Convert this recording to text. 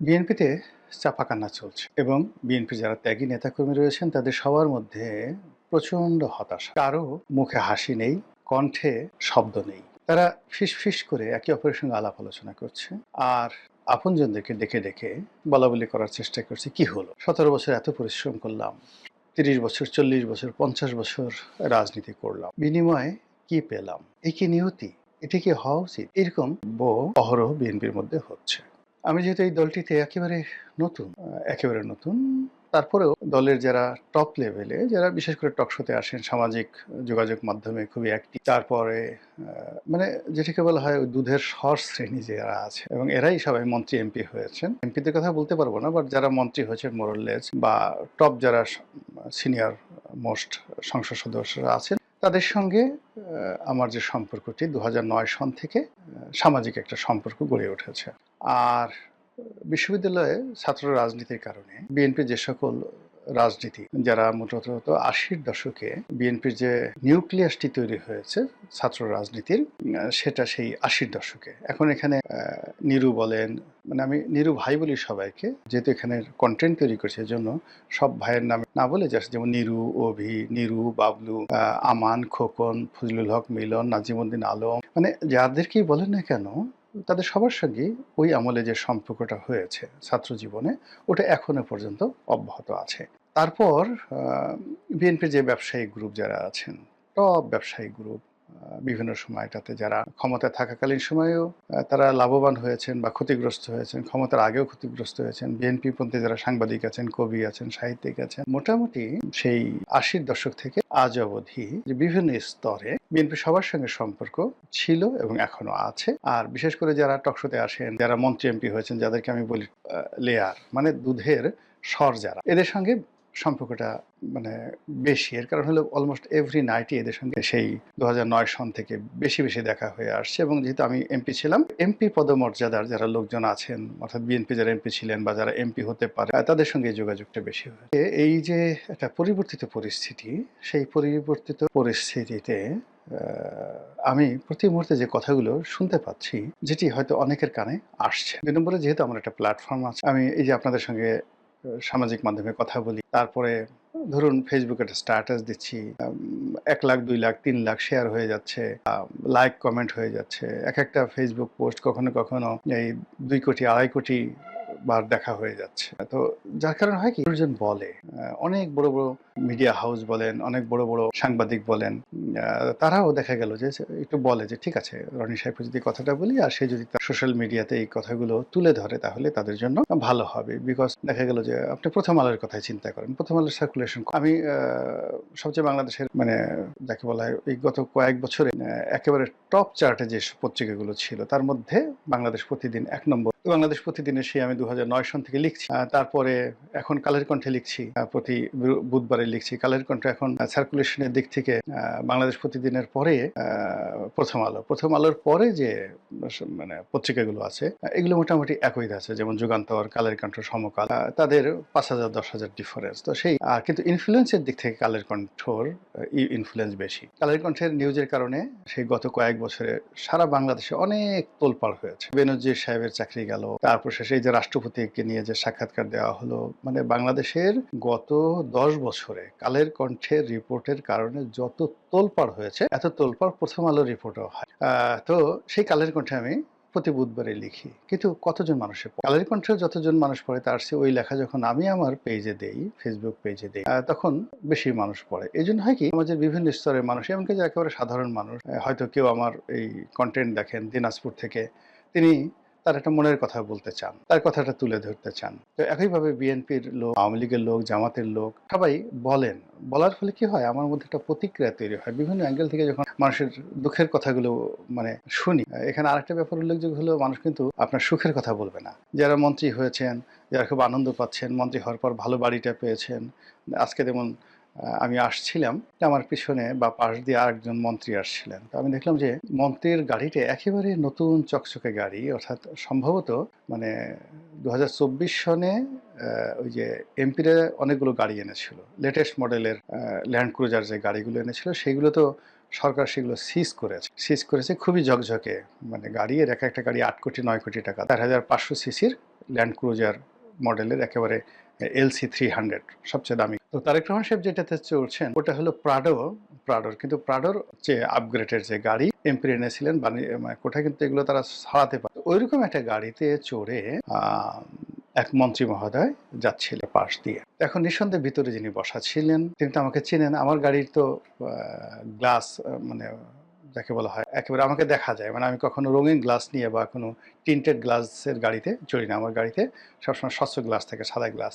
বিএনপিতে চাপাকান্না চলছে এবং বিএনপির যারা ত্যাগী নেতাকর্মী রয়েছেন তাদের সবার মধ্যে প্রচণ্ড হতাশা। কারো মুখে হাসি নেই, কণ্ঠে শব্দ নেই। তারা ফিসফিস করে একে অপরের সঙ্গে আলাপ আলোচনা করছে। আর আপনজনদেরকে ডেকে ডেকে বলাবলি করার চেষ্টা করছে, কি হলো? ১৭ বছর এত পরিশ্রম করলাম, ৩০ বছর, ৪০ বছর, ৫০ বছর রাজনীতি করলাম। বিনিময়ে কি পেলাম? এ কি নিয়তি? এটা কি হওয়া উচিত? এরকম অহরহ বিএনপির মধ্যে হচ্ছে। আমি যেহেতু এই দলটিতে একেবারে নতুন, তারপরেও দলের যারা টপ লেভেলে, যারা বিশেষ করে টক শোতে আসেন, সামাজিক যোগাযোগ মাধ্যমে খুবই অ্যাক্টিভ, তারপরে মানে যেটাকে বলা হয় ওই দুধের স্বর শ্রেণী যারা আছে, এবং এরাই সবাই মন্ত্রী এমপি হয়েছেন। এমপিদের কথা বলতে পারবো না, বাট যারা মন্ত্রী হয়েছেন মোরলেস বা টপ যারা সিনিয়র মোস্ট সংসদ সদস্যরা আছেন, তাদের সঙ্গে আমার যে সম্পর্কটি ২০০৯ সন থেকে সামাজিক একটা সম্পর্ক গড়ে উঠেছে। আর বিশ্ববিদ্যালয়ে ছাত্র রাজনীতির কারণে বিএনপির যে সকল রাজনীতি, যারা মূলত ৮০-র দশকে বিএনপির যে নিউক্লিয়াসটি তৈরি হয়েছে ছাত্র রাজনীতির, সেটা সেই ৮০-র দশকে। এখন এখানে নিরু বলেন, মানে আমি নিরু ভাই বলি সবাইকে, যেহেতু এখানে কন্টেন্ট তৈরি করছে, এজন্য সব ভাইয়ের নামে না বলে জাস্ট যেমন নিরু, অভি, নিরু, বাবলু, আমান, খোকন, ফজলুল হক, মিলন, নাজিমুদ্দিন আলম, মানে যাদেরকেই বলেন না কেন, তাদের সবার সঙ্গেই ওই আমলে যে সম্পর্কটা হয়েছে ছাত্র জীবনে, ওটা এখনো পর্যন্ত অব্যাহত আছে। তারপর বিএনপির যে ব্যবসায়ী গ্রুপ যারা আছেন, টপ ব্যবসায়ী গ্রুপ, বিভিন্ন সময়টাতে যারা ক্ষমতায় থাকাকালীন সময়েও তারা লাভবান হয়েছেন বা ক্ষতিগ্রস্ত হয়েছেন, ক্ষমতার আগেও ক্ষতিগ্রস্ত হয়েছেন। বিএনপি পন্থী যারা সাংবাদিক আছেন, কবি আছেন, সাহিত্যিক আছেন, মোটামুটি সেই ৮০-র দশক থেকে আজ অবধি যে বিভিন্ন স্তরে বিএনপি সবার সঙ্গে সম্পর্ক ছিল এবং এখনো আছে। আর বিশেষ করে যারা টকশোতে আসেন, যারা মন্ত্রী এমপি হয়েছেন, যাদেরকে আমি বলি লেয়ার, মানে দুধের স্বর, যারা এদের সঙ্গে সম্পর্কটা মানে বেশি। এর কারণ হলো অলমোস্ট এভরি নাইটই এদের সঙ্গে সেই ২০০৯ সন থেকে বেশি বেশি দেখা হয়ে আসছে। এবং যেহেতু আমি এমপি ছিলাম, এমপি পদমর্যাদার যারা লোকজন আছেন, অর্থাৎ বিএনপি যারা এমপি ছিলেন বা যারা এমপি হতে পারে, তাদের সঙ্গে যোগাযোগটা বেশি হয়। এই যে একটা পরিবর্তিত পরিস্থিতি, সেই পরিবর্তিত পরিস্থিতিতে আমি প্রতি মুহূর্তে যে কথাগুলো শুনতে পাচ্ছি, যেটি হয়তো অনেকের কানে আসছে। ২ নম্বরে যেহেতু আমার একটা প্ল্যাটফর্ম আছে, আমি এই যে আপনাদের সঙ্গে সামাজিক মাধ্যমে কথা বলি, তারপরে ধরুন ফেসবুকে একটা স্ট্যাটাস দিচ্ছি, ১ লাখ, ২ লাখ, ৩ লাখ শেয়ার হয়ে যাচ্ছে, লাইক কমেন্ট হয়ে যাচ্ছে। একটা ফেসবুক পোস্ট কখনো কখনো এই ২ কোটি, ২.৫ কোটি বার দেখা হয়ে যাচ্ছে। তো যার কারণে হয় কি, মানুষজন বলে, অনেক বড় বড় মিডিয়া হাউস বলেন, অনেক বড় বড় সাংবাদিক বলেন, তারাও দেখা গেল যে একটু বলে যে ঠিক আছে, রনি সাহেবকে যদি কথাটা বলি আর সে যদি তার সোশ্যাল মিডিয়াতে এই কথাগুলো তুলে ধরে, তাহলে তাদের জন্য ভালো হবে। বিকজ দেখা গেল যে আপনি প্রথম আলোর কথাই চিন্তা করেন, প্রথম আলোর সার্কুলেশন, আমি সবচেয়ে বাংলাদেশের মানে যাকে বলা হয় এই গত কয়েক বছরে একেবারে টপ চার্টে যে পত্রিকাগুলো ছিল, তার মধ্যে বাংলাদেশ প্রতিদিন ১ নম্বর। বাংলাদেশ প্রতিদিনে সেই আমি ২০০৯ সন থেকে লিখছি। তারপরে এখন কালের কণ্ঠে লিখছি, প্রতি বুধবারে লিখছি। কালের কণ্ঠ এখন সার্কুলেশনের দিক থেকে বাংলাদেশ প্রতিদিনের পরে প্রথম আলোর পরে যে মানে পত্রিকাগুলো আছে, এগুলো মোটামুটি একই আছে, যেমন যুগান্তর, কালের কণ্ঠ, সমকাল, তাদের ৫,০০০ ১০,০০০ ডিফারেন্স। তো সেই কিন্তু ইনফ্লুয়েন্সের দিক থেকে কালের কণ্ঠর ইনফ্লুয়েন্স বেশি। কালের কণ্ঠের নিউজের কারণে সেই গত কয়েক বছরে সারা বাংলাদেশে অনেক তোলপাড় হয়েছে। বেনজির সাহেবের চাকরি গেল, তারপর শেষে এই যে রাষ্ট্রপতিকে নিয়ে যে সাক্ষাৎকার দেওয়া হলো, মানে বাংলাদেশের গত ১০ বছরে কালের কণ্ঠের রিপোর্টের কারণে যত তোলপাড় হয়েছে, এত তোলপাড় প্রথম আলোর রিপোর্টও হয়। তো সেই কালের কণ্ঠে আমি প্রতি বুধবারে লিখি, কিন্তু কতজন মানুষের কালের কণ্ঠে যতজন মানুষ পড়ে, তার চেয়ে ওই লেখা যখন আমি আমার পেজে দেই, ফেসবুক পেজে দেই, তখন বেশি মানুষ পড়ে। এই জন্য হয় কি, আমাদের বিভিন্ন স্তরের মানুষ, এমনকি যে একেবারে সাধারণ মানুষ, হয়তো কেউ আমার এই কন্টেন্ট দেখেন দিনাজপুর থেকে, তিনি তার একটা মনের কথা বলতে চান, তার কথাটা তুলে ধরতে চান। তো একইভাবে বিএনপির লোক, আওয়ামী লীগের লোক, জামাতের লোক, সবাই বলেন। বলার ফলে কি হয়, আমার মধ্যে একটা প্রতিক্রিয়া তৈরি হয়। বিভিন্ন অ্যাঙ্গেল থেকে যখন মানুষের দুঃখের কথাগুলো মানে শুনি, এখানে আরেকটা ব্যাপার উল্লেখযোগ্য হলো, মানুষ কিন্তু আপনার সুখের কথা বলবে না। যারা মন্ত্রী হয়েছেন, যারা খুব আনন্দ পাচ্ছেন, মন্ত্রী হওয়ার পর ভালো বাড়িটা পেয়েছেন, আজকে যেমন আমি আসছিলাম, আমার পিছনে বা পাশ দিয়ে আরেকজন মন্ত্রী আসছিলেন। তো আমি দেখলাম যে মন্ত্রীর গাড়িটা একেবারে নতুন চকচকে গাড়ি, অর্থাৎ সম্ভবত মানে ২০২৪ সনে ওই যে এমপিরা অনেকগুলো গাড়ি এনেছিল, লেটেস্ট মডেলের ল্যান্ড ক্রুজার যে গাড়িগুলো এনেছিল সেগুলো তো সরকার সেগুলো সিজ করেছে খুবই ঝকঝকে, মানে গাড়ি এর এক একটা গাড়ি 8 কোটি 9 কোটি টাকা, 4500 সিসির ল্যান্ড ক্রুজার মডেলের একেবারে LC 300 সবচেয়ে দামি। তো তারেক রহমান সাহেব যেটাতে চলছেন ওটা হলো প্রাডোর, কিন্তু প্রাডোর যে আপগ্রেডের যে গাড়ি এমপি এনেছিলেন মানে কোথায়, কিন্তু এগুলো তারা ছাড়াতে পারে। ওইরকম একটা গাড়িতে চড়ে এক মন্ত্রী মহোদয় যাচ্ছিল পাশ দিয়ে। এখন নিঃসন্দেহে ভিতরে যিনি বসা ছিলেন তিনি তো আমাকে চেনেন, আমার গাড়ির তো গ্লাস মানে যাকে বলা হয় একেবারে আমাকে দেখা যায়, মানে আমি কখনো রঙিন গ্লাস নিয়ে বা কোনো টিন্টেড গ্লাসের গাড়িতে চড়ি না, আমার গাড়িতে সবসময় স্বচ্ছ গ্লাস থাকে, সাদা গ্লাস।